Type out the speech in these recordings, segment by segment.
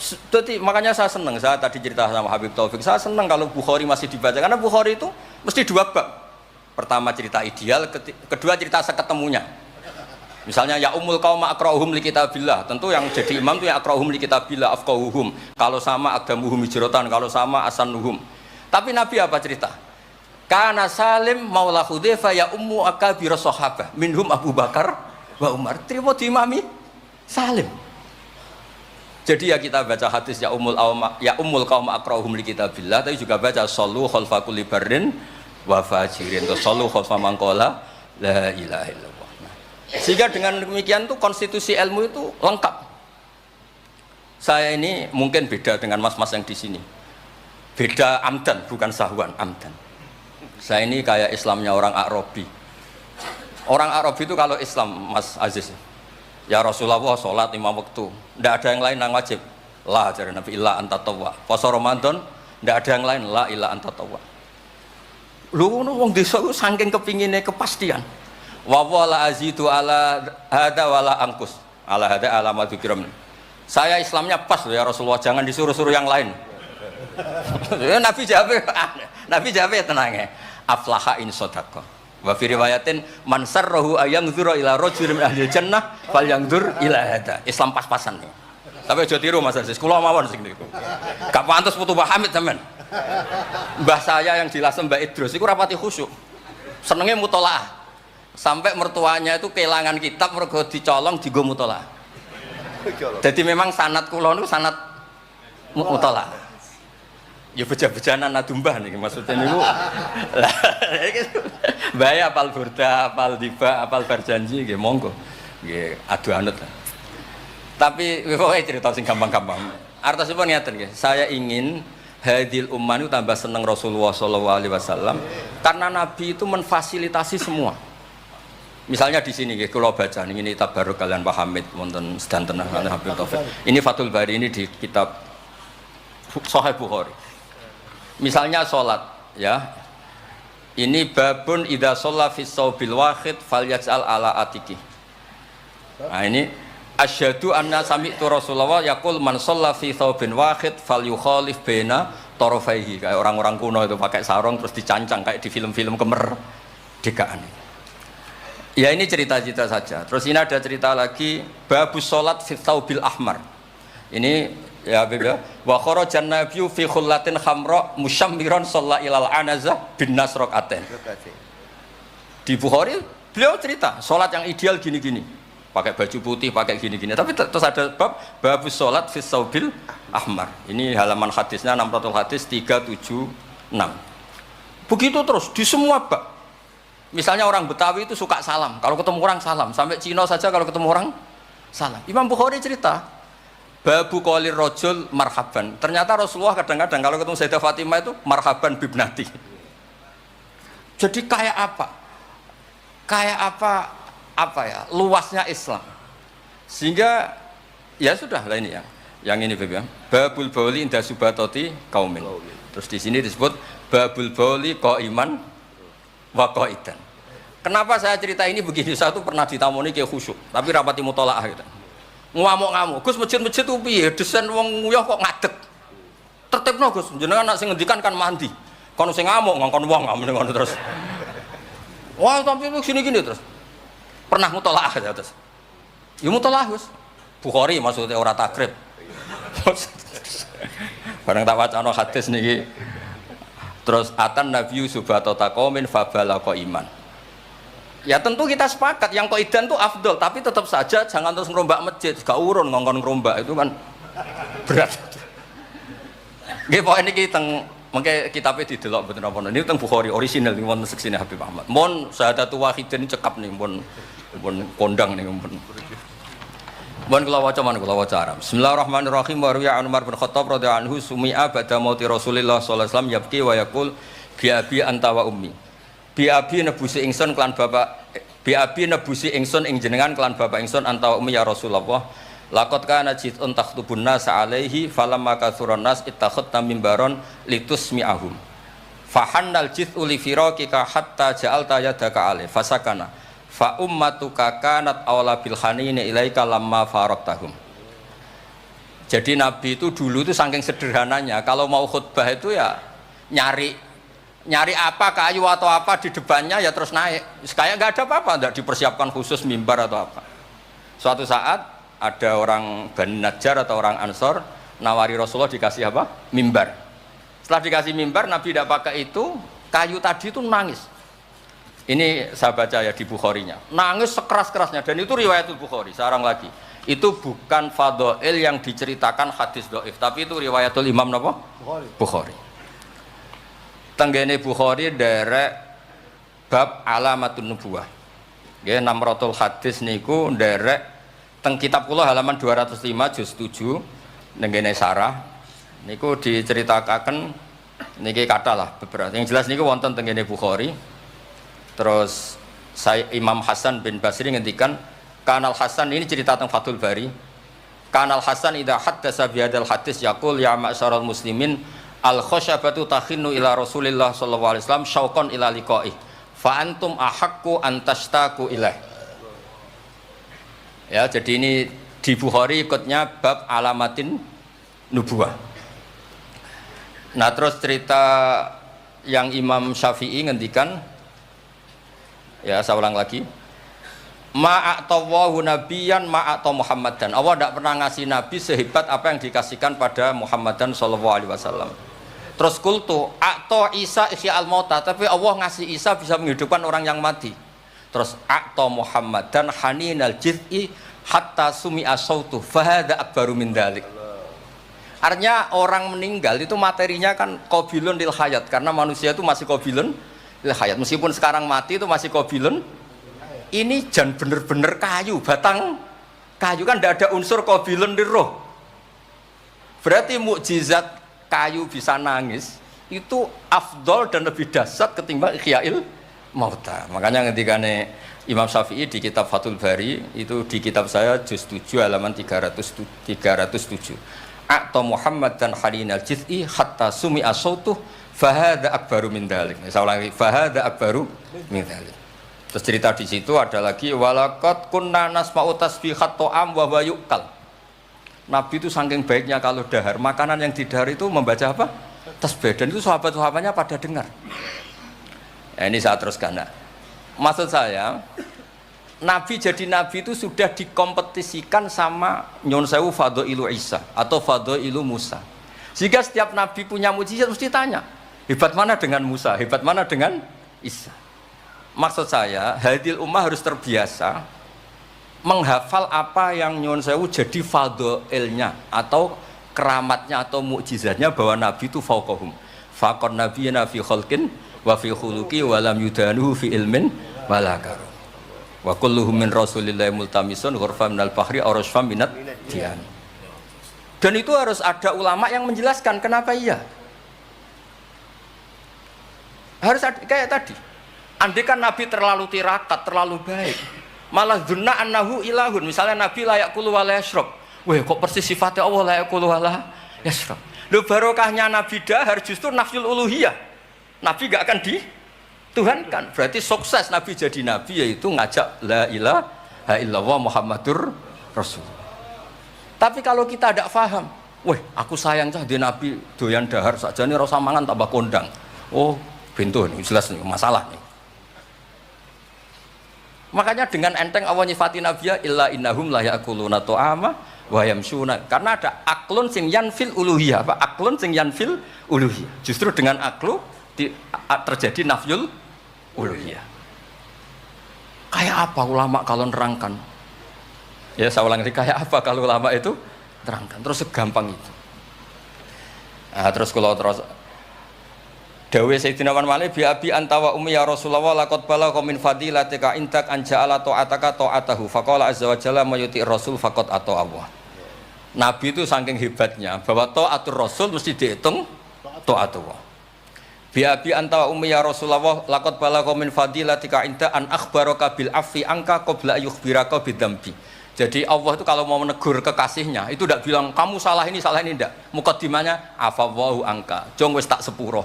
Jadi makanya saya senang, saya tadi cerita sama Habib Taufik, saya senang kalau Bukhari masih dibaca karena Bukhari itu mesti dua bab. Pertama cerita ideal, kedua cerita seketemunya. Misalnya ya umul qauma aqra'uhum li kitabillah, tentu yang jadi imam itu ya aqra'uhum li kitabillah afqahuhum. Kalau sama aqdamuhum hijratan, kalau sama asanuhum. Tapi Nabi apa cerita? Kana Salim maula Hudzaifah ya ummu akabir sahabah minhum Abu Bakar wa Umar. Terima diimami Salim. Jadi ya kita baca hadis ya umul qaum aqra'uhum li kitabillah, tapi juga baca sallu khalfa kulli barrin wa fajirin, sallu khalfa man qala la ilaha illallah. Sehingga dengan demikian tuh konstitusi ilmu itu lengkap. Saya ini mungkin beda dengan mas-mas yang di sini. Beda amdan, bukan sahwan, amdan. Saya ini kayak Islamnya orang Arabi. Orang Arabi itu kalau Islam, Mas Aziz, ya Rasulullah sholat 5 waktu, tidak ada yang lain yang wajib. La ajaran Nabi illa anta tawwa. Puasa Ramadan tidak ada yang lain, la illa anta tawwa. Lu wong desa ku saking kepingine kepastian. Wa wala azidu ala hada wala angkus. Ala hada alamat dzikram. Saya Islamnya pas loh ya Rasulullah, jangan disuruh-suruh yang lain. Nabi jawab tenang ya. Aflaha in shadaqah. Wa fi riwayatin man sarrahu ayangzura ila rajulin min ahli jannah falyangzur ila hada. Islam pas-pasan nih. Tapi aja tiru Mas Aziz, kula mawon sing niku. Gak pantes putu Pak Hamid sampean. Mbah saya yang dilasem Mbak Idrus iku rapati khusyuk. Senenge mutolaah. Sampai mertuanya itu kehilangan kitab mergo dicolong dienggo mutolaah. Jadi memang sanad kula niku sanad mutolaah. Ya beja-bejanan adumbah nih maksudnya niku. Bahaya apal burda, apal diba, apal berjanji nggih monggo. Nggih adu anut. Tapi pokoknya cerita sing gampang-gampang. Artosipun ngeten nggih. Saya ingin hadil ummah itu tambah seneng Rasulullah SAW karena Nabi itu menfasilitasi semua. Misalnya di sini nggih kula baca ini tabarruk kalian Pak Hamid wonten sedanten Habib Taufik. Ini Fathul Bari ini di kitab Sahih Bukhari. Misalnya sholat, ya. Ini babun idza shalla fi shaubil wahid falyaj'al ala atiki. Nah ini asyhadu anna sami'tu Rasulullah yaqul man shalla fi shaubin wahid falyukhalif baina tarafaihi. Kayak orang-orang kuno itu pakai sarung terus dicancang kayak di film-film kemerdekaan. Ya ini cerita-cerita saja. Terus ini ada cerita lagi babus sholat fi shaubil ahmar. Ini ya beda. Wa kharajan nabiyyu fi khullatin khamra musyammiran shalla ilal anazah bin nasraqatain. Di Bukhari beliau cerita sholat yang ideal gini-gini. Pakai baju putih, pakai gini-gini. Tapi terus ada babus sholat fi shaubil ahmar. Ini halaman hadisnya 600 hadis 376. Begitu terus di semua bab. Misalnya orang Betawi itu suka salam. Kalau ketemu orang salam, sampai Cina saja kalau ketemu orang salam. Imam Bukhari cerita babu qolir rajul marhaban. Ternyata Rasulullah kadang-kadang kalau ketemu Sayyidah Fatimah itu marhaban bibnati. Jadi kayak apa? Kayak apa ya? Luasnya Islam. Sehingga ya sudah lah ini ya. Yang ini Beb ya. Babul bauli inda subatoti kaumin. Terus di sini disebut babul bauli qaiman wa qaidan. Kenapa saya cerita ini begini? Saya tuh pernah ditamoni kayak khusyuk, tapi rapati mutolaah gitu. Ngamuk-ngamuk, Gus masjid-masjid itu piye? Desain wong nguyah kok ngadeg. Tertibno Gus, jenengan nak sing ngendikan kan mandi. Kono sing ngamuk ngongkon wong ngamuk ngono terus. Wah, tapi gini-gini terus. Pernah mutolaah ya terus. Ya mutolaah Gus. Bukhari maksudnya ora takrib. Bareng tak wacana hadis niki. Terus atan nabiyyu subatata qaumin fabalaqa iman. Ya tentu kita sepakat yang qaidan itu afdol, tapi tetap saja jangan terus ngerombak masjid, gak urun ngongkon ngerombak itu kan berat. Nggih pokoke niki teng mengke kitabe didelok mboten apa niki teng Bukhari orisinal niku wonten seksine Habib Ahmad. Mun syahadatu wahidin cekap nih mun kondang nih mun. Mun kula waca man kula waca Arab. Bismillahirrahmanirrahim. Wa riya Umar bin Khattab radhiyallahu anhu sumi'a ba'da mauti Rasulillah sallallahu alaihi wasallam yabki wa yaqul bi abi anta wa ummi. Bi abi nebusi ingsun kelan bapak bi abi nebusi ingsun ing jenengan kelan bapak ingsun anta wa ummi ya Rasulullah. Laqad kana jitun takhtubun nas alaihi falamma kathuran nas ittakhadta mimbaron litusmi'ahum. Fahannal jit'u li firaqika hatta ja'alta yadaka alaihi fasakana. Fa ummatuka kanat awla bil hanini ilaika lamma faraqtahum. Jadi Nabi itu dulu itu saking sederhananya, kalau mau khutbah itu ya nyari apa, kayu atau apa di depannya ya terus naik. Kayak nggak ada apa-apa, nggak dipersiapkan khusus mimbar atau apa. Suatu saat ada orang Bani Najjar atau orang Ansor nawari Rasulullah dikasih apa? Mimbar. Setelah dikasih mimbar, Nabi tidak pakai itu, kayu tadi itu nangis. Ini saya baca ya di Bukharinya. Nangis sekeras-kerasnya, dan itu riwayatul Bukhari. Sekarang lagi, itu bukan fadhail yang diceritakan hadis dhaif, tapi itu riwayatul Imam napa? Bukhari. Tenggene Bukhari derek bab alamatun nubuwah. Nggih, namratul hadis niku derek teng kitab kula halaman 205 juz 7 nenggene sarah niku diceritakaken niki kathah lah beberapa. Yang jelas niku wonten tenggene Bukhari. Terus saya Imam Hasan bin Basri ngendikan Kanal Hasan, ini cerita tentang Fathul Bari. Kanal Hasan idza haddasa bi hadzal hadis yaqul ya ma'syaral muslimin al khasyabatu takhinnu ila Rasulillah sallallahu alaihi wasallam syauqan ila liqa'i fa antum ahaqqu an tashtaqu ilaih. Ya, jadi ini di Bukhari ikutnya bab alamatin nubuwah. Nah, terus cerita yang Imam Syafi'i ngendikan, ya saya ulang lagi, ma'atawahu nabiyan ma'ata Muhammadan. Allah tidak pernah ngasih nabi sehebat apa yang dikasihkan pada Muhammadan sallallahu alaihi wasallam. Terus kultu a'ta Isa ihya al-mauta, tapi Allah ngasih Isa bisa menghidupkan orang yang mati. Terus a'ta Muhammadan haninal jiz'i hatta sumi'a sautu fahada akbaru min dzalik. Artinya orang meninggal itu materinya kan qabilun lil hayat, karena manusia itu masih qabilun lil hayat. Meskipun sekarang mati itu masih qabilun. Ini jan bener-bener kayu, batang kayu, kan tidak ada unsur qabilun lil roh. Berarti mukjizat kayu bisa nangis itu afdol dan lebih dahsyat ketimbang ihya'il mauta. Makanya ketika Imam Syafi'i di kitab Fathul Bari, itu di kitab saya juz 7 halaman 307. A'ta Muhammad dan halinal jiz'i hatta sumi'a sautuh fahada akbaru min dzalik. Saya ulangi, fahada akbaru min dzalik. Terus cerita di situ ada lagi walaqad kunna nasma'u tasbihat ta'am wa huwa yuqal. Nabi itu saking baiknya kalau dahar, makanan yang didahar itu membaca apa? Tasbih, dan itu sahabat-sahabatnya pada dengar. Nah, ini saya teruskan. Nah, maksud saya, Nabi jadi Nabi itu sudah dikompetisikan sama nyon sewu fadhailu Isa atau fadhailu Musa. Jika setiap Nabi punya mujizat mesti tanya, hebat mana dengan Musa, hebat mana dengan Isa. Maksud saya, hadil ummah harus terbiasa menghafal apa yang nyon sewu jadi fadhailnya atau keramatnya atau mukjizatnya, bahwa Nabi itu fauqahum. Faqon nabiyina fi khalqin wa fi khuluqi wa lam yudanuhu fi ilmin wala karam. Wa kulluhum min rasulillahi multamisun ghurfa minal bahri aw rasfam minat dian. Dan itu harus ada ulama yang menjelaskan kenapa iya. Harus ada, kayak tadi. Andai kan Nabi terlalu tirakat, terlalu baik, malah dzunna annahu ilahun. Misalnya Nabi layak kulu wa la yashrab. Wah, kok persis sifatnya Allah layak kulu wa la yashrab. Lho, barokahnya Nabi dahar justru nafyul uluhiyah. Nabi gak akan dituhankan. Berarti sukses Nabi jadi Nabi yaitu ngajak la ilaha illallah Muhammadur Rasul. Tapi kalau kita tidak paham, weh aku sayang cah di Nabi doyan dahar saja nih rasa mangan tambah kondang. Oh bentuk ini jelas nih masalah nih. Makanya dengan enteng Allah nyifati Nabiya illa innahum la ya'kuluna ta'ama wa yamshuna, karena ada aklun sing yanfil uluhiyah. Apa aklun sing yanfil uluhiyah? Justru dengan aklu terjadi nafyul uluhiyah. Kayak apa ulama kalau nerangkan? Ya saya ulang lagi, kayak apa kalau ulama itu terangkan terus segampang itu. Nah, terus kalau terus dawe Sayyidina Malik bi abi antawa ummi ya Rasulullah laqad balagha min fadilatika intak anja'ala ta'ataka ta'atahu faqala azza wa jalla mayuti rasul faqad atau Allah. Nabi itu saking hebatnya bahwa ta'atur rasul mesti dihitung ta'atullah. Bi abi antawa ummi ya Rasulullah laqad balagha min fadilatika inta an akhbaraka bil afi angka qabla yukhbiraka bidzambi. Jadi Allah itu kalau mau menegur kekasihnya itu tidak bilang kamu salah ini tidak. Mukaddimahnya afawwahu angka. Jong wis tak sepuro.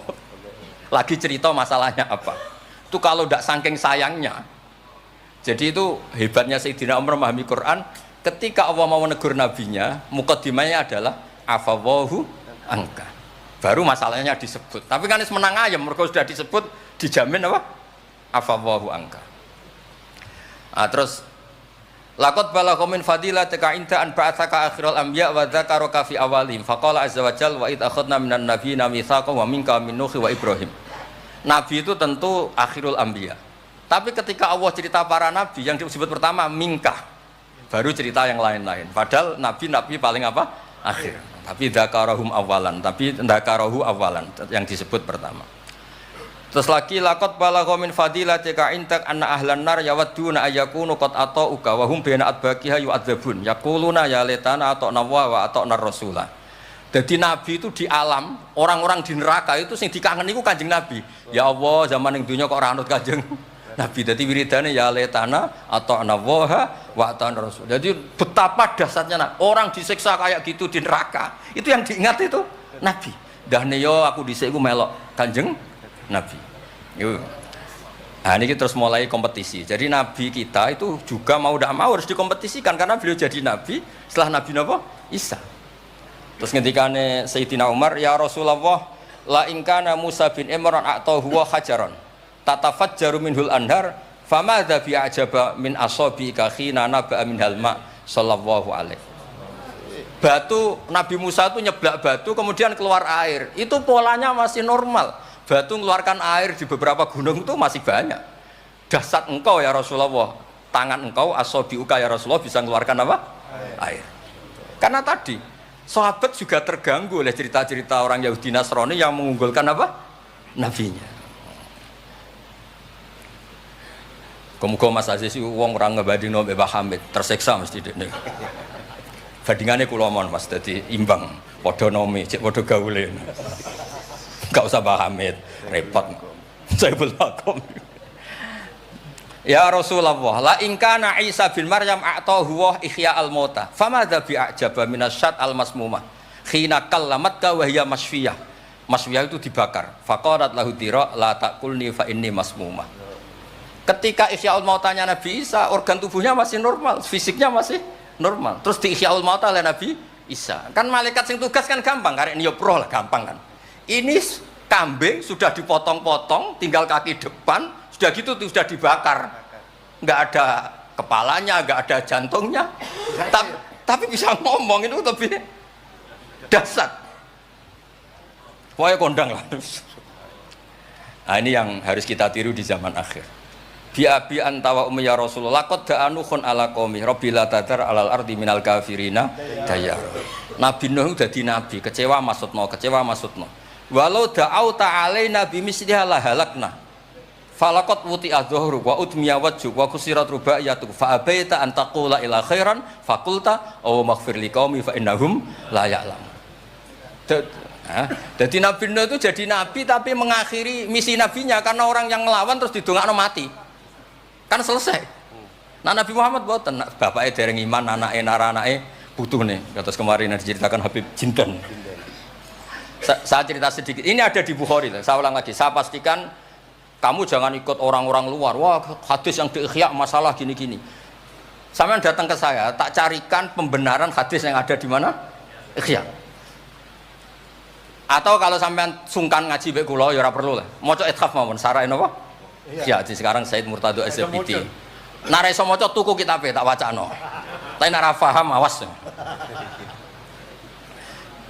Lagi cerita masalahnya apa. Itu kalau tidak saking sayangnya. Jadi itu hebatnya Sayyidina Umar memahami Quran. ketika Allah mau menegur nabinya, mukaddimahnya adalah afawahu angka. Baru masalahnya disebut. Tapi kan menang ayam, mereka sudah disebut, dijamin apa? Afawahu angka. Nah, terus laqad balagha min fadilatika inta an ba'atsaka akhiral anbiya wa dzakaraka fi awalihim. Faqala azza wa jalla wa id akhadna minan nabiyina mitsaqan wa minka min Nuh wa Ibrahim. Nabi itu tentu akhirul anbiya. Tapi ketika Allah cerita para nabi yang disebut pertama minka, baru cerita yang lain-lain. Padahal nabi-nabi paling apa? Akhir. Tapi dzakarahum awalan, tapi dzakarahu awalan yang disebut pertama. Terus lagi laqad balagha min fadilatika intak anna ahlan nar yawadduna ayyakunu qad ata'uka wa hum baina adbaqiha yu'adzabun yaquluna ya laitana ata'na wa ata'na rasula. Jadi nabi itu di alam, orang-orang di neraka itu sing dikangen iku Kanjeng Nabi. Ya Allah, zaman ning dunya kok ora anut Kanjeng Nabi. Dadi wiridane ya laitana ata'na wa ata'na rasul. Jadi betapa dahsyatnya orang disiksa kayak gitu di neraka. Itu yang diingat itu Nabi. Dahne yo aku dhisik iku melok Kanjeng Nabi. Yuk. Nah, ini terus mulai kompetisi. Jadi Nabi kita itu juga mau tidak mau harus dikompetisikan karena beliau jadi Nabi setelah Nabi Isa. Terus ngendikane Sayyidina Umar, ya Rasulullah, la in kana Musa bin Imran a'tahu huwa hajaran tatafajjaru minhul anhar famadza bi ajaba min ashabika khina naba'a minhal ma sallallahu alaihi. Batu Nabi Musa itu nyeblak batu kemudian keluar air. Itu polanya masih normal. Batu mengeluarkan air di beberapa gunung itu masih banyak. Dahsyat engkau ya Rasulullah, tangan engkau ashabiuka ya Rasulullah bisa mengeluarkan apa? Air. Karena tadi sahabat juga terganggu oleh cerita-cerita orang Yahudi Nasrani yang mengunggulkan apa? Nabinya. Muga-muga Mas Aziz wong ora ngebandingno Mbah Hamid, tersiksa mesti dekne. Bandingannya kula mon Mas, dadi imbang, padha nome, cek padha gaule. Enggak usah Mbah Hamid, repot. Saya belakang. Ya Rasulullah, la in kana Isa bin Maryam a'tahu wa ihya al-mauta. Famadza bi a'jaba minasyat al-masmumah. Khina kallamatka wa hiya masfiyah. Masfiyah itu dibakar. Faqarat lahu dira la taqulni fa inni masmumah. Ketika ihyaul mautanya Nabi Isa, organ tubuhnya masih normal, fisiknya masih normal. Terus di ihyaul mauta oleh Nabi Isa. Kan malaikat sing tugas kan gampang, karek niopro lah gampang kan. Ini kambing sudah dipotong-potong, tinggal kaki depan, sudah gitu sudah dibakar, nggak ada kepalanya, nggak ada jantungnya, tapi bisa ngomong, itu lebih dahsyat. Pokoknya kondang lah. Nah, ini yang harus kita tiru di zaman akhir. Biabi antawa ummi ya Rasulullah qad da'anukhun ala qaumi rabbila tadar alal ardi minal kafirina dayar. Nabi Nuh dadi nabi, kecewa maksudno. Walau da'au ta'alaina bimisliha la halakna. Falaqat wuti adzuhru wa udmiya wajhu wa kusirat rubaiyatu fa abaita an taqula ila khairan faqulta aw maghfir liqaumi fa innahum la ya'lamun. Jadi Nabi Nuh itu jadi nabi tapi mengakhiri misi nabinya karena orang yang ngelawan terus didongakno mati. Kan selesai. Nah Nabi Muhammad boten, bapaknya dereng iman, anaknya naranake butuh nih. Terus kemarin diceritakan Habib Jindan. Saya cerita sedikit. Ini ada di Bukhari. Saya ulang lagi. Saya pastikan kamu jangan ikut orang-orang luar. Wah, hadis yang diikhya masalah gini-gini. Sampean datang ke saya, tak carikan pembenaran hadis yang ada di mana? Ikhya. Atau kalau sampean sungkan ngaji mbek kula ya ora perlu lah. Maca ithaf mawon, sarae napa? Ya, sekarang Said Murtado Azabiti. Nara iso maca tuku kitabe tak wacano. Tapi nek paham awas.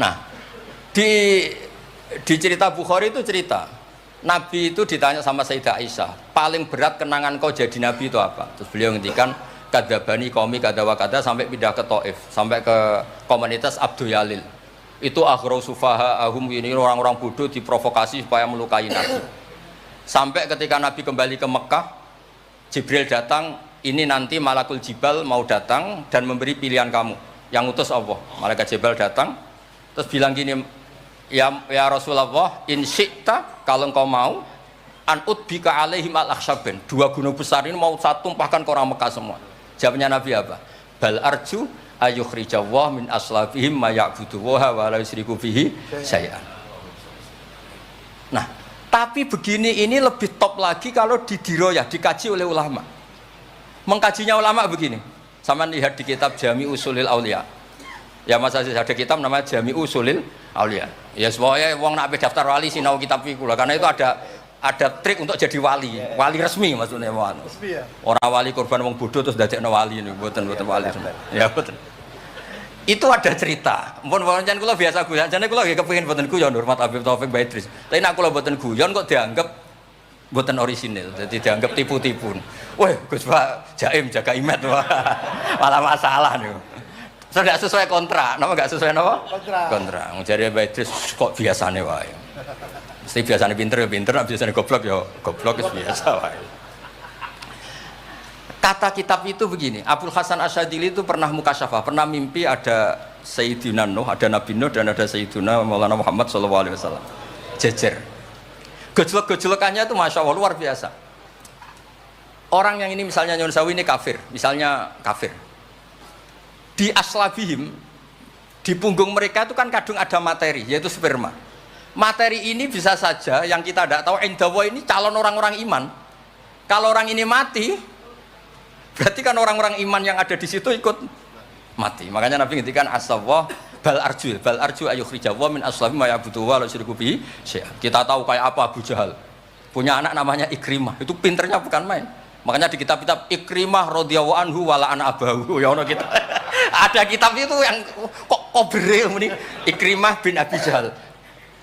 Nah, di cerita Bukhari itu cerita Nabi itu ditanya sama Sayyidah Aisyah, paling berat kenangan kau jadi Nabi itu apa? Terus beliau ngendikan kadzabani qaumi kadza sampai pindah ke Taif, sampai ke komunitas Abdul Yalil. Itu akhru sufaha ahum, ini orang-orang bodoh diprovokasi supaya melukai Nabi. Sampai ketika Nabi kembali ke Mekah, Jibril datang, ini nanti Malakul Jibal mau datang dan memberi pilihan kamu, yang utus Allah. Malaikat Jibal datang, terus bilang gini, ya Rasulullah, in syi'ta, kalau engkau mau, an udbika alaihim al-akhsyaben, 2 gunung besar ini mau saya tumpahkan ke orang Mekah semua. Jawabnya Nabi apa? Bal arju ayukhrijawah min aslabihim ma ya'buduwaha wa la yusriku bihi syai'an. Nah, tapi begini ini lebih top lagi kalau didiroyah, dikaji oleh ulama. Mengkajinya ulama begini. Sama lihat di kitab Jami Usulil Aulia. Ya Mas Aziz ada kitab namanya Jami Usulil Aulia. Ya semuanya wong nak daftar wali sinau kitab iku lah karena itu ada trik untuk jadi wali. Wali resmi maksudnya wali. Orang wali korban wong bodoh terus dadekno wali niku mboten wali. Ya betul. Itu ada cerita. Mun pancen kula biasa guyon, jane kula nggih kepengin mboten guyon hormat Habib Taufik Baidris. Tapi nek kula mboten guyon kok dianggap mboten orisinil. Jadi dianggap tipu-tipu. Wah, Gus Pak jaim jaga imet malah masalah niku. Sudah sesuai kontrak, napa enggak sesuai napa? Kontrak. Jare Baidris kok biasane wae. Mesti biasane pinter ya pinter, nek biasane goblok ya goblok wis biasa wae. Kata kitab itu begini, Abdul Hasan Asyadili itu pernah mukasyafah, pernah mimpi ada Sayyidina Nuh, ada Nabi Nuh dan ada Sayyidina Maulana Muhammad SAW. Jejer. Gejolak-gejolakannya itu Masya Allah luar biasa. Orang yang ini misalnya Nyun Sawi ini kafir, misalnya kafir. Di aslabihim, di punggung mereka itu kan kadung ada materi, yaitu sperma. Materi ini bisa saja yang kita tidak tahu, Indawa ini calon orang-orang iman. Kalau orang ini mati, berarti kan orang-orang iman yang ada di situ ikut mati. Makanya Nabi ngendikan asawah bal arju ayukhrijawa min aslabi ma yabudu wa la syiriku bihi syai'an. Kita tahu kayak apa Abu Jahal. Punya anak namanya Ikrimah. Itu pinternya bukan main. Makanya di kitab-kitab Ikrimah radhiyallahu anhu wa la ana abahu. Ya ono kita. Ada kitab itu yang kok kobre muni Ikrimah bin Abi Jahal.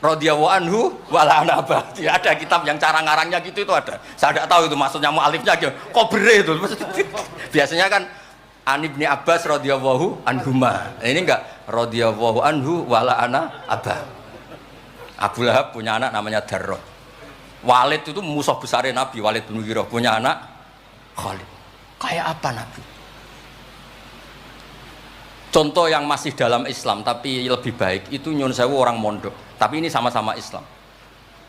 Radhiyallahu anhu wala anaba. Ada kitab yang cara ngarangnya gitu itu ada. Saya tidak tahu itu maksudnya mualifnya gitu. Kobre itu. Biasanya kan An Ibni Abbas radhiyallahu anhuma. Ini enggak radhiyallahu anhu wala anaba. Abu Lahab punya anak namanya Darrah. Walid itu musuh besar Nabi, Walid bin Mughirah punya anak Khalid. Kayak apa Nabi? Contoh yang masih dalam Islam tapi lebih baik itu Nyun Sewu orang mondok. Tapi ini sama-sama Islam.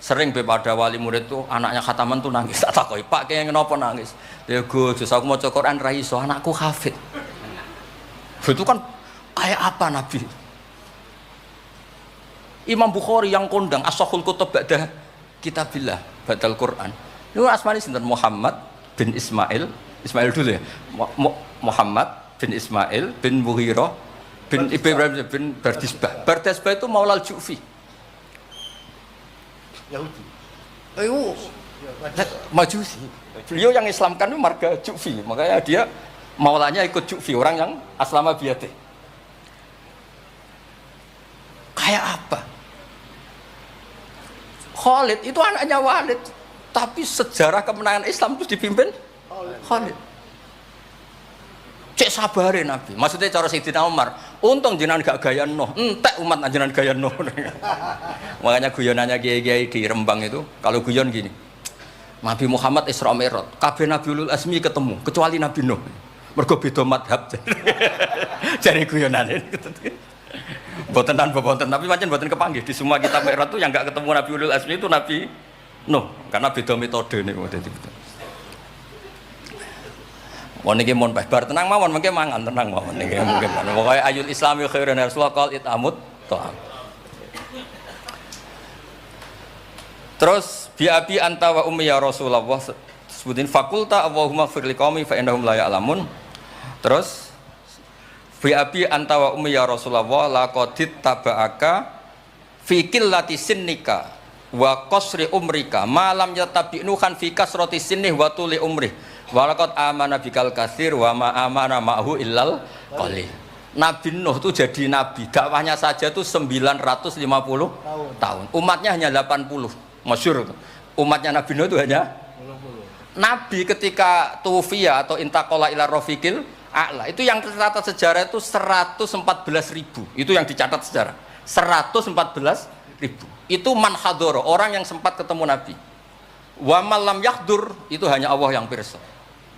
Sering pada wali murid tuh anaknya khataman tuh nangis. Tak takoi, Pak kayak kenapa nangis? Ya Gus, aku mau Quran ra iso, anakku hafid. Itu kan kayak apa Nabi? Imam Bukhari yang kondang as-sahul kutub ba'da kitabillah, ba'dal Quran. Itu asmane sinten? Muhammad bin Ismail. Ismail dulu ya. Muhammad bin Ismail bin Mughirah bin Ibrahim bin Bardisbah. Bardisbah itu Maulal Ju'fi. Yahudi. Ayo, Majusi. Beliau yang Islamkan itu marga Ju'fi, makanya dia maulanya ikut Ju'fi, orang yang aslama biyate. Kayak apa? Khalid itu anaknya Walid, tapi sejarah kemenangan Islam itu dipimpin Khalid. Cek sabarin Nabi. Maksudnya cara Sayyidina Umar, untung jenengan gak gaya Nuh, entek umat jenengan gaya Nuh. Makanya guyonannya kiai-kiai di Rembang itu, kalau guyon gini, Nabi Muhammad Isra Mi'raj, kabeh Nabi Ulul Azmi ketemu, kecuali Nabi Nuh. Mergo beda madhab. Jadi guyonane. Mboten tanpa mboten, tapi pancen mboten kepanggih. Di semua kitab Mi'raj itu yang gak ketemu Nabi Ulul Azmi itu Nabi Nuh, karena beda metode niku dadi. Mau niki mon bar tenang mawon mengke mangan tenang mawon niki mungkin. Pokoke ayul islami khairun rasulullah qal itamut ta'am. Terus bi abi anta wa ummi ya Rasulullah sebutin fakulta Allahumma fir liqaumi fa innahum la ya'lamun. Terus bi abi anta wa ummi ya Rasulullah laqadit taba'aka fi qillati sinnika wa qasri umrika ma lam yatabi'nu kan fi kasrati sinnih wa tuli umri. Walaqad amana bikal katsir wa ma amana ma'hu illal qalil. Nabi Nuh itu jadi nabi, dakwahnya saja itu 950 tahun. Umatnya hanya 80. Masyhur. Umatnya Nabi Nuh itu hanya 80. Nabi ketika tufiya atau intaqala ila rafiqil a'la, itu yang tercatat sejarah itu 114.000. Itu yang dicatat sejarah. 114.000. Itu man hadoro, orang yang sempat ketemu Nabi. Wa malam yahdur, itu hanya Allah yang pirsa.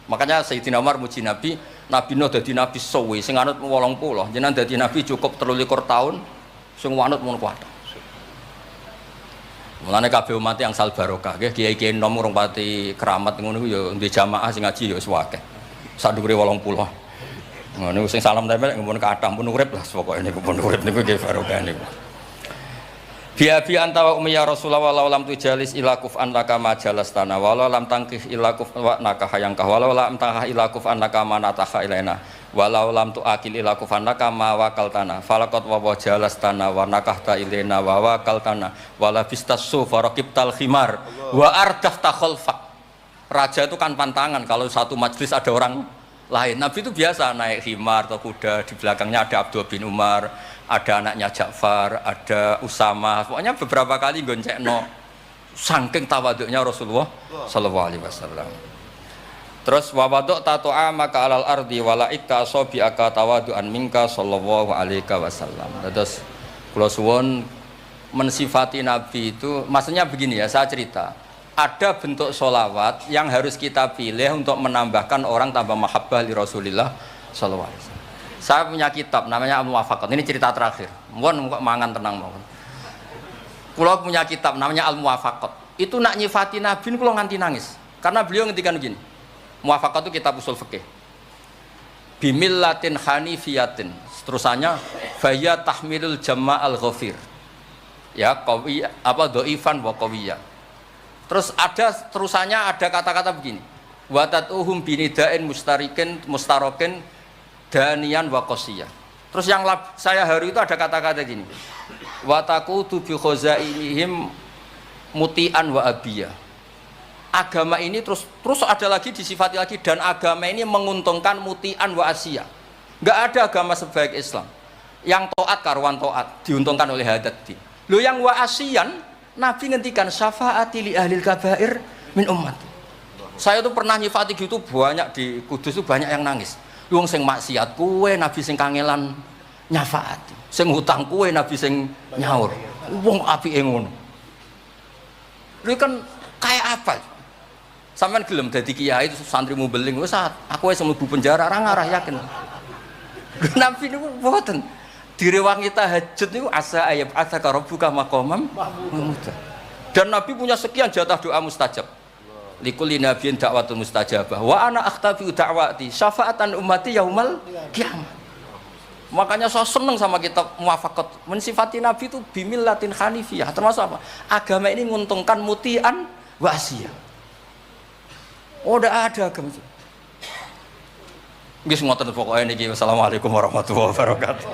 Makanya Sayyidina Umar muji Nabi, Nabi Nuh dadi nabi suwi, sing anut 80, jenengan dadi nabi cukup 23 tahun, sing anut mun kuat. Mulane kabeh umat yang sal barokah, nggih kiai-kiai nom urung pati keramat ngono ya ndek jamaah sing ngaji ya wis akeh. Sak dhuwure 80. Ngono sing salam tempel mun kathah pun urip lah pokoke niku pun urip niku nggih barokah niku. Biabi antawa ummi ya Rasulullah walau lam tujalis ila kuf'an laka majalas tanah walau lam tangkih ila kuf'an nakah yang kah walau lam tangkah ila kuf'an laka manataha ilaina walau lam tu'akil ila kufanaka ma wakaltana falaqad wa wajalastana wa nakahta ilaina wa wakaltana wala bistasu faraqibtal khimar wa ardafta khalfak. Raja itu kan pantangan kalau satu majelis ada orang lain. Nabi itu biasa naik khimar atau kuda, di belakangnya ada Abdullah bin Umar, ada anaknya Ja'far, ada Usama, pokoknya beberapa kali goncekno saking tawaduknya Rasulullah sallallahu alaihi wasallam. Terus wawaduk tato'a maka alal ardi walaikta asobi'aka tawadu'an minka sallallahu alaihi wasallam. Terus kula suwun mensifati Nabi itu, maksudnya begini ya, saya cerita. Ada bentuk sholawat yang harus kita pilih untuk menambahkan orang tambah mahabbah li Rasulillah sallallahu alaihi wasallam. Saya punya kitab namanya Al-Muwafaqat. Ini cerita terakhir. Mohon mangan tenang mohon. Kula punya kitab namanya Al-Muwafaqat. Itu nak nyifati Nabi kula nganti nangis. Karena beliau ngendikan begini. Muwafaqat itu kitab usul fikih. Bimillatin hanifiyatin. Terusannya faya tahmilul jama'al ghafir. Ya, qawiyah apa dhaifan wa qawiyah. Terus ada terusannya ada kata-kata begini. Wa tatuhum binida'in mustarokin danian wa qasiyah. Terus yang saya haru itu ada kata-kata gini. Wa taqutu bi khazainihim mutian wa abiyah. Agama ini terus ada lagi disifati lagi, dan agama ini menguntungkan mutian wa asiyah. Enggak ada agama sebaik Islam yang taat karuan taat diuntungkan oleh hadati. Lo yang wa asiyan Nabi ngendikan syafaati li ahlil kabair min umat. Saya tuh pernah nyifati gitu banyak di Kudus tuh banyak yang nangis. Wong sing maksiat kuwe Nabi sing kangelan nyafaati. Sing hutang kuwe Nabi sing nyaur. Wong apike ngono. Lha kan kayak apa? Sampeyan gelem dadi kiai itu santrimu beling wis aku wis mlebu penjara ora ngarah yakin. Nabi niku mboten. Direwangi tahajud niku asa ayat asaka rabbuka maqamam mahmuda. Dan Nabi punya sekian jatah doa mustajab. Likulli nabiyyin da'watun mustajabah wa ana akhtafi da'wati syafaatan ummati yaumal qiyamah. Makanya saya senang sama kitab Muwafaqat. Mensifati Nabi itu bimillatin hanifiyah. Termasuk apa? Agama ini menguntungkan mutian wa asiyah. Oh, udah ada agama itu. Nggih ngoten pokoke niki. Wassalamualaikum warahmatullahi wabarakatuh.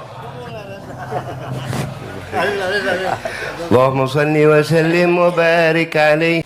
Allahumma shalli wa sallim wa barik alaihi.